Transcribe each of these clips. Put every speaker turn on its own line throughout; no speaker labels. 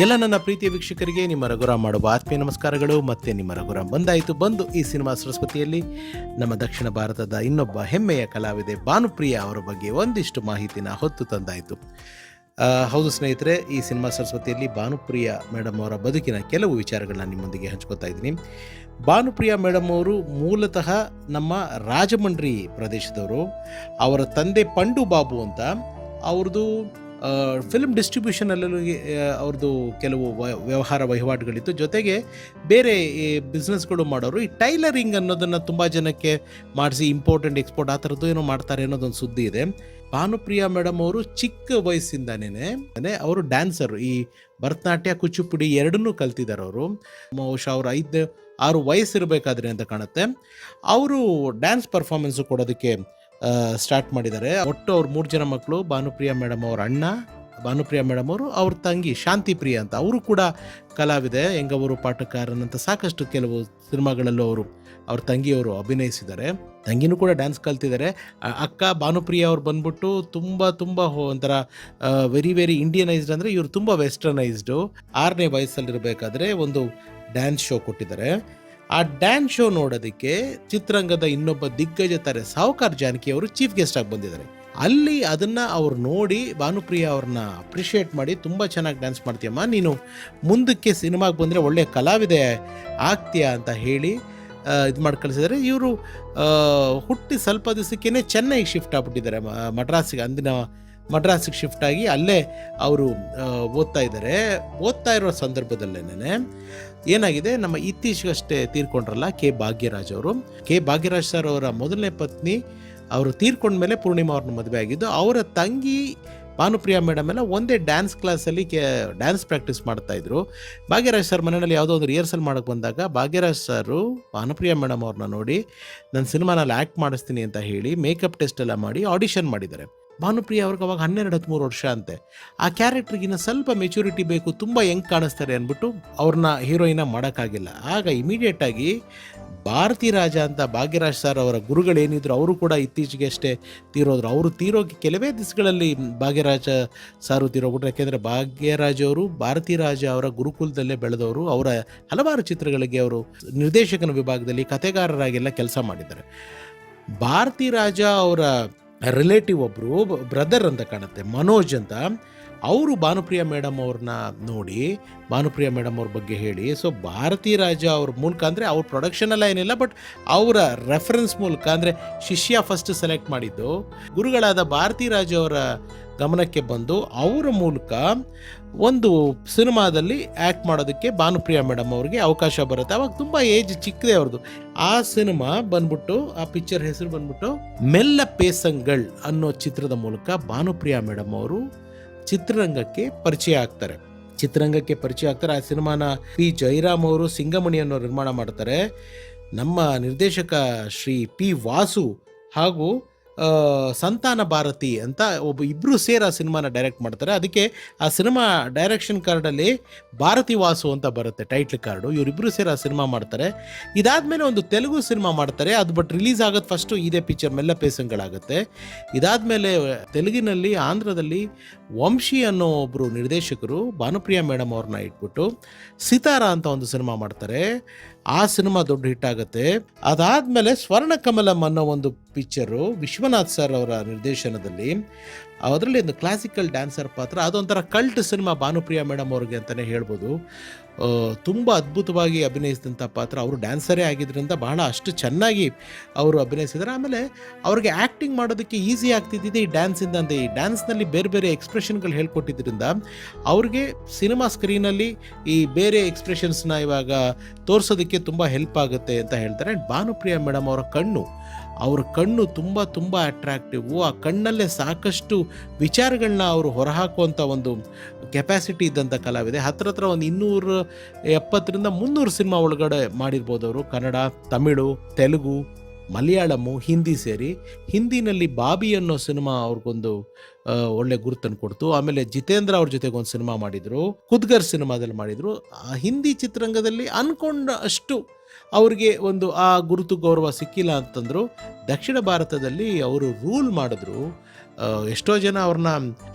ಎಲ್ಲ ನನ್ನ ಪ್ರೀತಿಯ ವೀಕ್ಷಕರಿಗೆ ನಿಮ್ಮ ರಘುರಾಮ್ ಮಾಡುವ ಆತ್ಮೀಯ ನಮಸ್ಕಾರಗಳು. ಮತ್ತೆ ನಿಮ್ಮ ರಘುರಾಮ್ ಬಂದು ಈ ಸಿನಿಮಾ ಸರಸ್ವತಿಯಲ್ಲಿ ನಮ್ಮ ದಕ್ಷಿಣ ಭಾರತದ ಇನ್ನೊಬ್ಬ ಹೆಮ್ಮೆಯ ಕಲಾವಿದೆ ಭಾನುಪ್ರಿಯ ಅವರ ಬಗ್ಗೆ ಒಂದಿಷ್ಟು ಮಾಹಿತಿನ ಹೊತ್ತು ತಂದಾಯಿತು. ಹೌದು ಸ್ನೇಹಿತರೆ, ಈ ಸಿನಿಮಾ ಸರಸ್ವತಿಯಲ್ಲಿ ಭಾನುಪ್ರಿಯ ಮೇಡಮ್ ಅವರ ಬದುಕಿನ ಕೆಲವು ವಿಚಾರಗಳನ್ನ ನಿಮ್ಮೊಂದಿಗೆ ಹಂಚ್ಕೋತಾ ಇದ್ದೀನಿ. ಭಾನುಪ್ರಿಯ ಮೇಡಮ್ ಅವರು ಮೂಲತಃ ನಮ್ಮ ರಾಜಮಂಡ್ರಿ ಪ್ರದೇಶದವರು. ಅವರ ತಂದೆ ಪಂಡು ಬಾಬು ಅಂತ. ಅವ್ರದ್ದು ಫಿಲ್ಮ್ ಡಿಸ್ಟ್ರಿಬ್ಯೂಷನಲ್ಲೂ ಅವ್ರದ್ದು ಕೆಲವು ವ್ಯವಹಾರ ವಹಿವಾಟುಗಳಿತ್ತು. ಜೊತೆಗೆ ಬೇರೆ ಬಿಸ್ನೆಸ್ಗಳು ಮಾಡೋರು. ಈ ಟೈಲರಿಂಗ್ ಅನ್ನೋದನ್ನು ತುಂಬ ಜನಕ್ಕೆ ಮಾಡಿಸಿ ಇಂಪೋರ್ಟ್ ಎಕ್ಸ್ಪೋರ್ಟ್ ಆ ಥರದ್ದು ಏನೋ ಮಾಡ್ತಾರೆ ಅನ್ನೋದೊಂದು ಸುದ್ದಿ ಇದೆ. ಭಾನುಪ್ರಿಯ ಮೇಡಮ್ ಅವರು ಚಿಕ್ಕ ವಯಸ್ಸಿಂದಾನೇ ಅವರು ಡ್ಯಾನ್ಸರು. ಈ ಭರತನಾಟ್ಯ ಕುಚಿಪುಡಿ ಎರಡನ್ನೂ ಕಲ್ತಿದ್ದಾರೆ ಅವರು. ಬಹುಶಃ ಅವರು 5-6 ವಯಸ್ಸಿರಬೇಕಾದ್ರೆ ಅಂತ ಕಾಣುತ್ತೆ. ಅವರು ಡ್ಯಾನ್ಸ್ ಪರ್ಫಾರ್ಮೆನ್ಸು ಕೊಡೋದಕ್ಕೆ ಸ್ಟಾರ್ಟ್ ಮಾಡಿದ್ದಾರೆ. ಒಟ್ಟು ಅವ್ರು 3 ಜನ ಮಕ್ಕಳು. ಭಾನುಪ್ರಿಯ ಮೇಡಮ್ ಅವ್ರ ಅಣ್ಣ, ಭಾನುಪ್ರಿಯ ಮೇಡಮ್ ಅವರು, ಅವ್ರ ತಂಗಿ ಶಾಂತಿಪ್ರಿಯ ಅಂತ. ಅವರು ಕೂಡ ಕಲಾವಿದೆ. ಎಂಗವರು ಪಾಟಕಾರನಂತ ಸಾಕಷ್ಟು ಕೆಲವು ಸಿನಿಮಾಗಳಲ್ಲೂ ಅವ್ರ ತಂಗಿಯವರು ಅಭಿನಯಿಸಿದ್ದಾರೆ. ತಂಗಿನೂ ಕೂಡ ಡ್ಯಾನ್ಸ್ ಕಲ್ತಿದ್ದಾರೆ. ಅಕ್ಕ ಭಾನುಪ್ರಿಯ ಅವ್ರು ಬಂದ್ಬಿಟ್ಟು ತುಂಬ ಒಂಥರ ವೆರಿ ವೆರಿ ಇಂಡಿಯನೈಸ್ಡ್, ಅಂದರೆ ಇವರು ತುಂಬ ವೆಸ್ಟರ್ನೈಸ್ಡು. 6ನೇ ವಯಸ್ಸಲ್ಲಿರಬೇಕಾದ್ರೆ ಒಂದು ಡ್ಯಾನ್ಸ್ ಶೋ ಕೊಟ್ಟಿದ್ದಾರೆ. ಆ ಡ್ಯಾನ್ಸ್ ಶೋ ನೋಡೋದಕ್ಕೆ ಚಿತ್ರರಂಗದ ಇನ್ನೊಬ್ಬ ದಿಗ್ಗಜ ತಾರೆ ಸಾಹುಕಾರ್ ಜಾನಕಿ ಅವರು ಚೀಫ್ ಗೆಸ್ಟ್ ಆಗಿ ಬಂದಿದ್ದಾರೆ. ಅಲ್ಲಿ ಅದನ್ನು ಅವ್ರು ನೋಡಿ ಭಾನುಪ್ರಿಯ ಅವ್ರನ್ನ ಅಪ್ರಿಷಿಯೇಟ್ ಮಾಡಿ, ತುಂಬ ಚೆನ್ನಾಗಿ ಡ್ಯಾನ್ಸ್ ಮಾಡ್ತೀಯಮ್ಮ, ನೀನು ಮುಂದಕ್ಕೆ ಸಿನಿಮಾಗೆ ಬಂದರೆ ಒಳ್ಳೆ ಕಲಾವಿದೆ ಆಗ್ತೀಯಾ ಅಂತ ಹೇಳಿ ಇದು ಮಾಡಿ ಕಳಿಸಿದ್ದಾರೆ. ಇವರು ಹುಟ್ಟಿ ಸ್ವಲ್ಪ ದಿವಸಕ್ಕೇ ಚೆನ್ನೈಗೆ ಶಿಫ್ಟ್ ಆಗ್ಬಿಟ್ಟಿದ್ದಾರೆ. ಮಡ್ರಾಸಿಗೆ ಶಿಫ್ಟ್ ಆಗಿ ಅಲ್ಲೇ ಅವರು ಓದ್ತಾ ಇರೋ ಸಂದರ್ಭದಲ್ಲೇನೆ ಏನಾಗಿದೆ, ನಮ್ಮ ಇತ್ತೀಚೆಗಷ್ಟೇ ತೀರ್ಕೊಂಡ್ರಲ್ಲ ಕೆ ಭಾಗ್ಯರಾಜ್ ಅವರು. ಕೆ ಭಾಗ್ಯರಾಜ್ ಸರ್ ಅವರ ಮೊದಲನೇ ಪತ್ನಿ ಅವರು ತೀರ್ಕೊಂಡ್ಮೇಲೆ ಪೂರ್ಣಿಮಾ ಅವ್ರನ್ನ ಮದುವೆ ಆಗಿದ್ದು. ಅವರ ತಂಗಿ ಭಾನುಪ್ರಿಯ ಮೇಡಮ್ ಎಲ್ಲ ಒಂದೇ ಡ್ಯಾನ್ಸ್ ಕ್ಲಾಸಲ್ಲಿ ಡ್ಯಾನ್ಸ್ ಪ್ರಾಕ್ಟೀಸ್ ಮಾಡ್ತಾಯಿದ್ರು. ಭಾಗ್ಯರಾಜ್ ಸರ್ ಮನೆಯಲ್ಲಿ ಯಾವುದೋ ಒಂದು ರಿಹರ್ಸಲ್ ಮಾಡೋಕ್ಕೆ ಬಂದಾಗ ಭಾಗ್ಯರಾಜ್ ಸರು ಭಾನುಪ್ರಿಯ ಮೇಡಮ್ ಅವ್ರನ್ನ ನೋಡಿ ನನ್ನ ಸಿನಿಮಾನಲ್ಲಿ ಆ್ಯಕ್ಟ್ ಮಾಡಿಸ್ತೀನಿ ಅಂತ ಹೇಳಿ ಮೇಕಪ್ ಟೆಸ್ಟ್ ಎಲ್ಲ ಮಾಡಿ ಆಡಿಷನ್ ಮಾಡಿದ್ದಾರೆ. ಭಾನುಪ್ರಿಯ ಅವ್ರಿಗೆ ಅವಾಗ 12-13 ವರ್ಷ ಅಂತೆ. ಆ ಕ್ಯಾರೆಕ್ಟ್ರಿಗಿನ್ನ ಸ್ವಲ್ಪ ಮೆಚುರಿಟಿ ಬೇಕು, ತುಂಬ ಹೆಂಗೆ ಕಾಣಿಸ್ತಾರೆ ಅಂದ್ಬಿಟ್ಟು ಅವ್ರನ್ನ ಹೀರೋಯಿನ ಮಾಡೋಕ್ಕಾಗಿಲ್ಲ. ಆಗ ಇಮಿಡಿಯೇಟಾಗಿ ಭಾರತಿ ರಾಜ ಅಂತ ಭಾಗ್ಯರಾಜ್ ಸರ್ ಅವರ ಗುರುಗಳೇನಿದ್ರು ಅವರು ಕೂಡ ಇತ್ತೀಚೆಗೆ ಅಷ್ಟೇ ತೀರೋದ್ರು. ಅವರು ತೀರೋಗಿ ಕೆಲವೇ ದಿವಸಗಳಲ್ಲಿ ಭಾಗ್ಯರಾಜ ಸಾರು ತೀರೋಗ್ಬಿಟ್ರು. ಯಾಕೆಂದರೆ ಭಾಗ್ಯರಾಜ್ ಅವರು ಭಾರತಿ ರಾಜ ಅವರ ಗುರುಕುಲದಲ್ಲೇ ಬೆಳೆದವರು. ಅವರ ಹಲವಾರು ಚಿತ್ರಗಳಿಗೆ ಅವರು ನಿರ್ದೇಶಕನ ವಿಭಾಗದಲ್ಲಿ ಕಥೆಗಾರರಾಗೆಲ್ಲ ಕೆಲಸ ಮಾಡಿದ್ದಾರೆ. ಭಾರತಿ ರಾಜ ಅವರ ರಿಲೇಟಿವ್ ಒಬ್ಬರು ಬ್ರದರ್ ಅಂತ ಕಾಣುತ್ತೆ, ಮನೋಜ್ ಅಂತ. ಅವರು ಭಾನುಪ್ರಿಯ ಮೇಡಮ್ ಅವ್ರನ್ನ ನೋಡಿ ಭಾನುಪ್ರಿಯ ಮೇಡಮ್ ಅವ್ರ ಬಗ್ಗೆ ಹೇಳಿ, ಸೊ ಭಾರತಿ ರಾಜ ಅವ್ರ ಮೂಲಕ, ಅಂದರೆ ಅವ್ರ ಪ್ರೊಡಕ್ಷನ್ ಎಲ್ಲ ಏನಿಲ್ಲ, ಬಟ್ ಅವರ ರೆಫರೆನ್ಸ್ ಮೂಲಕ, ಅಂದರೆ ಶಿಷ್ಯ ಫಸ್ಟ್ ಸೆಲೆಕ್ಟ್ ಮಾಡಿದ್ದು ಗುರುಗಳಾದ ಭಾರತಿ ರಾಜ ಅವರ ಗಮನಕ್ಕೆ ಬಂದು ಅವರ ಮೂಲಕ ಒಂದು ಸಿನಿಮಾದಲ್ಲಿ ಆ್ಯಕ್ಟ್ ಮಾಡೋದಕ್ಕೆ ಭಾನುಪ್ರಿಯ ಮೇಡಮ್ ಅವ್ರಿಗೆ ಅವಕಾಶ ಬರುತ್ತೆ. ಅವಾಗ ತುಂಬ ಏಜ್ ಚಿಕ್ಕದೇ ಅವ್ರದ್ದು. ಆ ಸಿನಿಮಾ ಬಂದ್ಬಿಟ್ಟು, ಆ ಪಿಕ್ಚರ್ ಹೆಸರು ಬಂದ್ಬಿಟ್ಟು ಮೆಲ್ಲ ಪೇಸಂಗಳ್ ಅನ್ನೋ ಚಿತ್ರದ ಮೂಲಕ ಭಾನುಪ್ರಿಯ ಮೇಡಮ್ ಅವರು ಚಿತ್ರರಂಗಕ್ಕೆ ಪರಿಚಯ ಆಗ್ತಾರೆ. ಆ ಸಿನಿಮಾನ ಪಿ ಜಯರಾಮ್ ಅವರು ಸಿಂಗಮಣಿ ಅನ್ನೋ ನಿರ್ಮಾಣ ಮಾಡ್ತಾರೆ. ನಮ್ಮ ನಿರ್ದೇಶಕ ಶ್ರೀ ಪಿ ವಾಸು ಹಾಗೂ ಸಂತಾನ ಭಾರತಿ ಅಂತ ಇಬ್ಬರು ಸೇರಿ ಆ ಸಿನಿಮಾನ ಡೈರೆಕ್ಟ್ ಮಾಡ್ತಾರೆ. ಅದಕ್ಕೆ ಆ ಸಿನಿಮಾ ಡೈರೆಕ್ಷನ್ ಕಾರ್ಡಲ್ಲಿ ಭಾರತಿ ವಾಸು ಅಂತ ಬರುತ್ತೆ ಟೈಟ್ಲ್ ಕಾರ್ಡು. ಇವರಿಬ್ಬರು ಸೇರಿ ಆ ಸಿನಿಮಾ ಮಾಡ್ತಾರೆ. ಇದಾದಮೇಲೆ ಒಂದು ತೆಲುಗು ಸಿನಿಮಾ ಮಾಡ್ತಾರೆ. ಅದು ಬಟ್ ರಿಲೀಸ್ ಆಗೋದು ಫಸ್ಟು ಇದೇ ಪಿಕ್ಚರ್ ಮೆಲ್ಲ ಪೇಸಂಗಳಾಗುತ್ತೆ. ಇದಾದಮೇಲೆ ತೆಲುಗಿನಲ್ಲಿ, ಆಂಧ್ರದಲ್ಲಿ ವಂಶಿ ಅನ್ನೋ ಒಬ್ಬರು ನಿರ್ದೇಶಕರು ಭಾನುಪ್ರಿಯ ಮೇಡಮ್ ಅವ್ರನ್ನ ಇಟ್ಬಿಟ್ಟು ಸಿತಾರ ಅಂತ ಒಂದು ಸಿನಿಮಾ ಮಾಡ್ತಾರೆ. ಆ ಸಿನಿಮಾ ದೊಡ್ಡ ಹಿಟ್ ಆಗುತ್ತೆ. ಅದಾದಮೇಲೆ ಸ್ವರ್ಣಕಮಲಂ ಅನ್ನೋ ಒಂದು ಪಿಕ್ಚರು ವಿಶ್ವನಾಥ್ ಸರ್ ಅವರ ನಿರ್ದೇಶನದಲ್ಲಿ, ಅದರಲ್ಲಿ ಒಂದು ಕ್ಲಾಸಿಕಲ್ ಡ್ಯಾನ್ಸರ್ ಪಾತ್ರ. ಅದೊಂಥರ ಕಲ್ಟ್ ಸಿನಿಮಾ ಭಾನುಪ್ರಿಯ ಮೇಡಮ್ ಅವ್ರಿಗೆ ಅಂತಲೇ ಹೇಳ್ಬೋದು. ತುಂಬ ಅದ್ಭುತವಾಗಿ ಅಭಿನಯಿಸಿದಂಥ ಪಾತ್ರ. ಅವರು ಡ್ಯಾನ್ಸರೇ ಆಗಿದ್ದರಿಂದ ಬಹಳ ಅಷ್ಟು ಚೆನ್ನಾಗಿ ಅವರು ಅಭಿನಯಿಸಿದ್ದಾರೆ. ಆಮೇಲೆ ಅವ್ರಿಗೆ ಆ್ಯಕ್ಟಿಂಗ್ ಮಾಡೋದಕ್ಕೆ ಈಸಿ ಆಗ್ತಿದ್ದಿದೆ ಈ ಡ್ಯಾನ್ಸಿಂದ. ಅಂದರೆ ಈ ಡ್ಯಾನ್ಸ್ನಲ್ಲಿ ಬೇರೆ ಬೇರೆ ಎಕ್ಸ್ಪ್ರೆಷನ್ಗಳು ಹೇಳ್ಕೊಟ್ಟಿದ್ದರಿಂದ ಅವ್ರಿಗೆ ಸಿನಿಮಾ ಸ್ಕ್ರೀನಲ್ಲಿ ಈ ಬೇರೆ ಎಕ್ಸ್ಪ್ರೆಷನ್ಸ್ನ ಇವಾಗ ತೋರಿಸೋದಕ್ಕೆ ತುಂಬ ಹೆಲ್ಪ್ ಆಗುತ್ತೆ ಅಂತ ಹೇಳ್ತಾರೆ. ಭಾನುಪ್ರಿಯ ಮೇಡಮ್ ಅವರ ಕಣ್ಣು ತುಂಬ ಅಟ್ರಾಕ್ಟಿವ್. ಆ ಕಣ್ಣಲ್ಲೇ ಸಾಕಷ್ಟು ವಿಚಾರಗಳನ್ನ ಅವರು ಹೊರಹಾಕುವಂಥ ಒಂದು ಕೆಪಾಸಿಟಿ ಇದ್ದಂಥ ಕಲಾವಿದೆ. ಹತ್ರ ಒಂದು 270-300 ಸಿನಿಮಾ ಒಳಗಡೆ ಮಾಡಿರ್ಬೋದು ಅವರು. ಕನ್ನಡ, ತಮಿಳು, ತೆಲುಗು, ಮಲಯಾಳಮು, ಹಿಂದಿ ಸೇರಿ. ಹಿಂದಿನಲ್ಲಿ ಬಾಬಿ ಅನ್ನೋ ಸಿನಿಮಾ ಅವ್ರಿಗೊಂದು ಒಳ್ಳೆ ಗುರುತನ್ನು ಕೊಡ್ತು. ಆಮೇಲೆ ಜಿತೇಂದ್ರ ಅವ್ರ ಜೊತೆಗೆ ಒಂದು ಸಿನಿಮಾ ಮಾಡಿದರು, ಖುದ್ಗರ್ ಸಿನಿಮಾದಲ್ಲಿ ಮಾಡಿದರು. ಹಿಂದಿ ಚಿತ್ರರಂಗದಲ್ಲಿ ಅಂದ್ಕೊಂಡ ಅಷ್ಟು ಅವ್ರಿಗೆ ಒಂದು ಆ ಗುರುತು ಗೌರವ ಸಿಕ್ಕಿಲ್ಲ ಅಂತಂದರು. ದಕ್ಷಿಣ ಭಾರತದಲ್ಲಿ ಅವರು ರೂಲ್ ಮಾಡಿದ್ರು. ಎಷ್ಟೋ ಜನ ಅವ್ರನ್ನ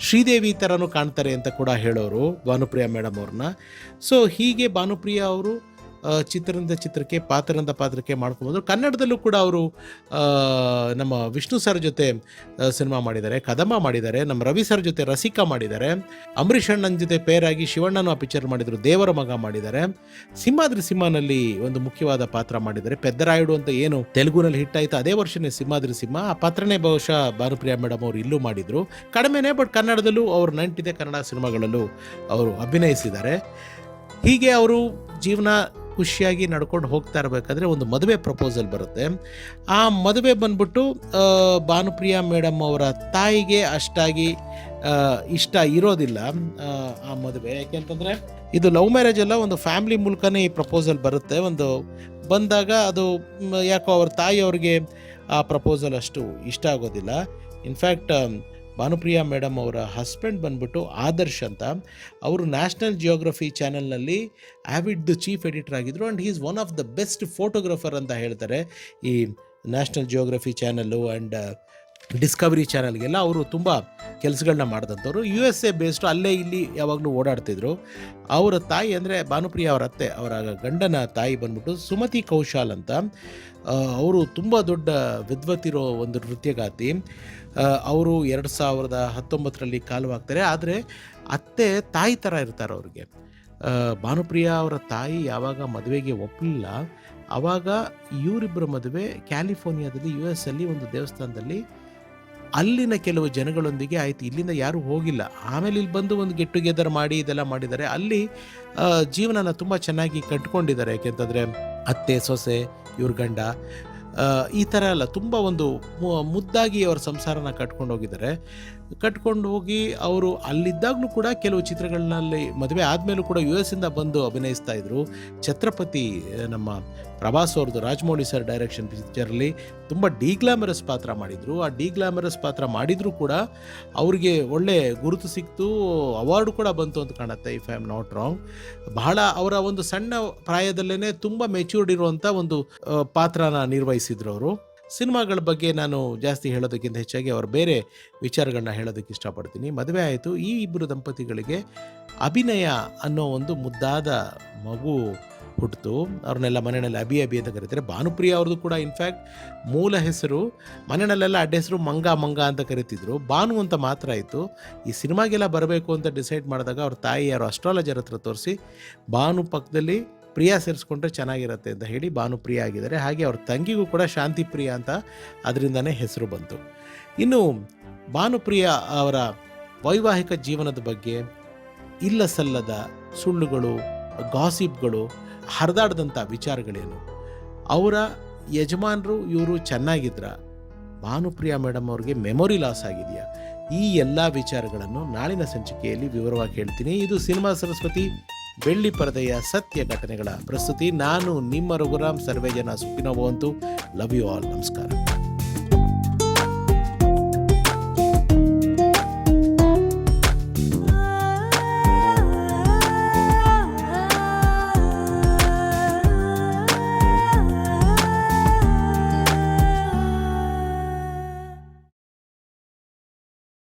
ಶ್ರೀದೇವಿ ಥರನೂ ಕಾಣ್ತಾರೆ ಅಂತ ಕೂಡ ಹೇಳೋರು ಭಾನುಪ್ರಿಯಾ ಮೇಡಮ್ ಅವ್ರನ್ನ. ಸೊ ಹೀಗೆ ಭಾನುಪ್ರಿಯಾ ಅವರು ಚಿತ್ರದಿಂದ ಚಿತ್ರಕ್ಕೆ, ಪಾತ್ರದಿಂದ ಪಾತ್ರಕ್ಕೆ ಮಾಡ್ಕೊಬೋದು. ಕನ್ನಡದಲ್ಲೂ ಕೂಡ ಅವರು ನಮ್ಮ ವಿಷ್ಣು ಸರ್ ಜೊತೆ ಸಿನಿಮಾ ಮಾಡಿದ್ದಾರೆ, ಕದಮ ಮಾಡಿದ್ದಾರೆ, ನಮ್ಮ ರವಿ ಸರ್ ಜೊತೆ ರಸಿಕಾ ಮಾಡಿದ್ದಾರೆ, ಅಂಬರೀಷ್ ಅಣ್ಣನ ಜೊತೆ ಪೇರಾಗಿ ಶಿವಣ್ಣನು ಆ ಪಿಕ್ಚರ್ ಮಾಡಿದರು, ದೇವರ ಮಗ ಮಾಡಿದ್ದಾರೆ, ಸಿಂಹಾದ್ರಿ ಸಿಂಹನಲ್ಲಿ ಒಂದು ಮುಖ್ಯವಾದ ಪಾತ್ರ ಮಾಡಿದ್ದಾರೆ, ಪೆದ್ದರಾಯುಡು ಅಂತ ಏನು ತೆಲುಗುನಲ್ಲಿ ಹಿಟ್ ಆಯಿತು ಅದೇ ವರ್ಷನೇ ಸಿಂಹಾದ್ರಿ ಸಿಂಹ, ಆ ಪಾತ್ರನೇ ಬಹುಶಃ ಭಾನುಪ್ರಿಯಾ ಮೇಡಮ್ ಅವರು ಇಲ್ಲೂ ಮಾಡಿದರು. ಕಡಿಮೆನೇ, ಬಟ್ ಕನ್ನಡದಲ್ಲೂ ಅವರು ನಂಟಿದೆ, ಕನ್ನಡ ಸಿನಿಮಾಗಳಲ್ಲೂ ಅವರು ಅಭಿನಯಿಸಿದ್ದಾರೆ. ಹೀಗೆ ಅವರು ಜೀವನ ಖುಷಿಯಾಗಿ ನಡ್ಕೊಂಡು ಹೋಗ್ತಾ ಇರಬೇಕಾದ್ರೆ ಒಂದು ಮದುವೆ ಪ್ರಪೋಸಲ್ ಬರುತ್ತೆ. ಆ ಮದುವೆ ಬಂದ್ಬಿಟ್ಟು ಭಾನುಪ್ರಿಯಾ ಮೇಡಮ್ ಅವರ ತಾಯಿಗೆ ಅಷ್ಟಾಗಿ ಇಷ್ಟ ಇರೋದಿಲ್ಲ ಆ ಮದುವೆ. ಯಾಕೆಂತಂದರೆ ಇದು ಲವ್ ಮ್ಯಾರೇಜ್ ಅಲ್ಲ, ಒಂದು ಫ್ಯಾಮಿಲಿ ಮೂಲಕನೇ ಈ ಪ್ರಪೋಸಲ್ ಬರುತ್ತೆ. ಒಂದು ಬಂದಾಗ ಅದು ಯಾಕೋ ಅವ್ರ ತಾಯಿಯವ್ರಿಗೆ ಆ ಪ್ರಪೋಸಲ್ ಅಷ್ಟು ಇಷ್ಟ ಆಗೋದಿಲ್ಲ. ಇನ್ಫ್ಯಾಕ್ಟ್ ಭಾನುಪ್ರಿಯಾ ಮೇಡಮ್ ಅವರ ಹಸ್ಬೆಂಡ್ ಬಂದ್ಬಿಟ್ಟು ಆದರ್ಶ್ ಅಂತ, ಅವರು ನ್ಯಾಷನಲ್ ಜಿಯೋಗ್ರಫಿ ಚಾನೆಲ್ನಲ್ಲಿ ಆವಿಡ್ ಚೀಫ್ ಎಡಿಟರ್ ಆಗಿದ್ದರು. And he is one of the best photographer ಅಂತ ಹೇಳ್ತಾರೆ. ಈ national geography channel and discovery ಚಾನಲ್ಗೆಲ್ಲ ಅವರು ತುಂಬ ಕೆಲಸಗಳನ್ನ ಮಾಡಿದಂಥವ್ರು. USA ಬೇಸ್ಡು, ಅಲ್ಲೇ ಇಲ್ಲಿ ಯಾವಾಗಲೂ ಓಡಾಡ್ತಿದ್ರು. ಅವರ ತಾಯಿ ಅಂದರೆ ಭಾನುಪ್ರಿಯಾ ಅವರ ಅತ್ತೆ, ಅವರ ಗಂಡನ ತಾಯಿ ಬಂದ್ಬಿಟ್ಟು ಸುಮತಿ ಕೌಶಾಲ್ ಅಂತ. ಅವರು ತುಂಬ ದೊಡ್ಡ ವಿದ್ವತ್ತಿರೋ ಒಂದು ನೃತ್ಯಗಾತಿ. ಅವರು 2019ರಲ್ಲಿ ಕಾಲವಾಗ್ತಾರೆ. ಆದರೆ ಅತ್ತೆ ತಾಯಿ ಥರ ಇರ್ತಾರೆ ಅವ್ರಿಗೆ. ಭಾನುಪ್ರಿಯಾ ಅವರ ತಾಯಿ ಯಾವಾಗ ಮದುವೆಗೆ ಒಪ್ಪಲಿಲ್ಲ, ಆವಾಗ ಇವರಿಬ್ಬರ ಮದುವೆ ಕ್ಯಾಲಿಫೋರ್ನಿಯಾದಲ್ಲಿ US ಅಲ್ಲಿ ಒಂದು ದೇವಸ್ಥಾನದಲ್ಲಿ ಅಲ್ಲಿನ ಕೆಲವು ಜನಗಳೊಂದಿಗೆ ಆಯಿತು. ಇಲ್ಲಿಂದ ಯಾರೂ ಹೋಗಿಲ್ಲ. ಆಮೇಲೆ ಇಲ್ಲಿ ಬಂದು ಒಂದು ಗೆಟ್ ಟುಗೆದರ್ ಮಾಡಿ ಇದೆಲ್ಲ ಮಾಡಿದ್ದಾರೆ. ಅಲ್ಲಿ ಜೀವನನ ತುಂಬ ಚೆನ್ನಾಗಿ ಕಟ್ಕೊಂಡಿದ್ದಾರೆ. ಯಾಕೆಂತಂದರೆ ಅತ್ತೆ, ಸೊಸೆ, ಇವ್ರ ಗಂಡ, ಈ ಥರ ಎಲ್ಲ ತುಂಬ ಒಂದು ಮುದ್ದಾಗಿ ಅವ್ರ ಸಂಸಾರನ ಕಟ್ಕೊಂಡು ಹೋಗಿದ್ದಾರೆ. ಕಟ್ಕೊಂಡು ಹೋಗಿ ಅವರು ಅಲ್ಲಿದ್ದಾಗಲೂ ಕೂಡ ಕೆಲವು ಚಿತ್ರಗಳಲ್ಲಿ ಮದುವೆ ಆದಮೇಲೂ ಕೂಡ US ಇಂದ ಬಂದು ಅಭಿನಯಿಸ್ತಾ ಇದ್ರು. ಛತ್ರಪತಿ, ನಮ್ಮ ಪ್ರಭಾಸ್ ಅವ್ರದ್ದು, ರಾಜಮೌಳಿ ಸರ್ ಡೈರೆಕ್ಷನ್ ಪಿಕ್ಚರಲ್ಲಿ ತುಂಬ ಡಿಗ್ಲಾಮರಸ್ ಪಾತ್ರ ಮಾಡಿದರು. ಆ ಡಿಗ್ಲಾಮರಸ್ ಪಾತ್ರ ಮಾಡಿದರೂ ಕೂಡ ಅವ್ರಿಗೆ ಒಳ್ಳೆ ಗುರುತು ಸಿಕ್ತು, ಅವಾರ್ಡು ಕೂಡ ಬಂತು ಅಂತ ಕಾಣುತ್ತೆ, if I am not wrong. ಬಹಳ ಅವರ ಒಂದು ಸಣ್ಣ ಪ್ರಾಯದಲ್ಲೇ ತುಂಬ ಮೆಚ್ಯೂರ್ಡ್ ಇರುವಂಥ ಒಂದು ಪಾತ್ರನ ನಿರ್ವಹಿಸಿದ್ರು ಅವರು. ಸಿನಿಮಾಗಳ ಬಗ್ಗೆ ನಾನು ಜಾಸ್ತಿ ಹೇಳೋದಕ್ಕಿಂತ ಹೆಚ್ಚಾಗಿ ಅವ್ರ ಬೇರೆ ವಿಚಾರಗಳನ್ನ ಹೇಳೋದಕ್ಕೆ ಇಷ್ಟಪಡ್ತೀನಿ. ಮದುವೆ ಆಯಿತು. ಈ ಇಬ್ಬರು ದಂಪತಿಗಳಿಗೆ ಅಭಿನಯ ಅನ್ನೋ ಒಂದು ಮುದ್ದಾದ ಮಗು ಹುಟ್ಟಿತು. ಅವ್ರನ್ನೆಲ್ಲ ಮನೆಯಲ್ಲಿ ಅಭಿ ಅಂತ ಕರೀತಾರೆ. ಭಾನುಪ್ರಿಯಾ ಅವ್ರದ್ದು ಕೂಡ ಇನ್ಫ್ಯಾಕ್ಟ್ ಮೂಲ ಹೆಸರು, ಮನೆಯಲ್ಲೆಲ್ಲ ಅಡ್ಡ ಹೆಸರು ಮಂಗ ಅಂತ ಕರಿತಿದ್ರು. ಭಾನು ಅಂತ ಮಾತ್ರ ಆಯಿತು. ಈ ಸಿನಿಮಾಗೆಲ್ಲ ಬರಬೇಕು ಅಂತ ಡಿಸೈಡ್ ಮಾಡಿದಾಗ ಅವ್ರ ತಾಯಿ ಯಾರು ಅಸ್ಟ್ರಾಲಜರ್ ಹತ್ರ ತೋರಿಸಿ, ಭಾನು ಪಕ್ಕದಲ್ಲಿ ಪ್ರಿಯಾ ಸೇರಿಸ್ಕೊಂಡ್ರೆ ಚೆನ್ನಾಗಿರುತ್ತೆ ಅಂತ ಹೇಳಿ ಭಾನುಪ್ರಿಯಾ ಆಗಿದ್ದಾರೆ. ಹಾಗೆ ಅವ್ರ ತಂಗಿಗೂ ಕೂಡ ಶಾಂತಿ ಪ್ರಿಯಾ ಅಂತ ಅದರಿಂದನೇ ಹೆಸರು ಬಂತು. ಇನ್ನು ಭಾನುಪ್ರಿಯಾ ಅವರ ವೈವಾಹಿಕ ಜೀವನದ ಬಗ್ಗೆ ಇಲ್ಲ ಸಲ್ಲದ ಸುಳ್ಳುಗಳು, ಗಾಸಿಪ್ಗಳು, ಹರಿದಾಡ್ದಂಥ ವಿಚಾರಗಳೇನು, ಅವರ ಯಜಮಾನರು ಇವರು ಚೆನ್ನಾಗಿದ್ರ, ಭಾನುಪ್ರಿಯಾ ಮೇಡಮ್ ಅವ್ರಿಗೆ ಮೆಮೊರಿ ಲಾಸ್ ಆಗಿದೆಯಾ, ಈ ಎಲ್ಲ ವಿಚಾರಗಳನ್ನು ನಾಳಿನ ಸಂಚಿಕೆಯಲ್ಲಿ ವಿವರವಾಗಿ ಹೇಳ್ತೀನಿ. ಇದು ಸಿನಿಮಾ ಸರಸ್ವತಿ ಬೆಳ್ಳಿ ಪರದೆಯ ಸತ್ಯ ಘಟನೆಗಳ ಪ್ರಸ್ತುತಿ. ನಾನು ನಿಮ್ಮ ರಘುರಾಮ್. ಸರ್ವೇ ಜನ ಸುಖಿನೋ ಭವಂತು. Love you all. ನಮಸ್ಕಾರ.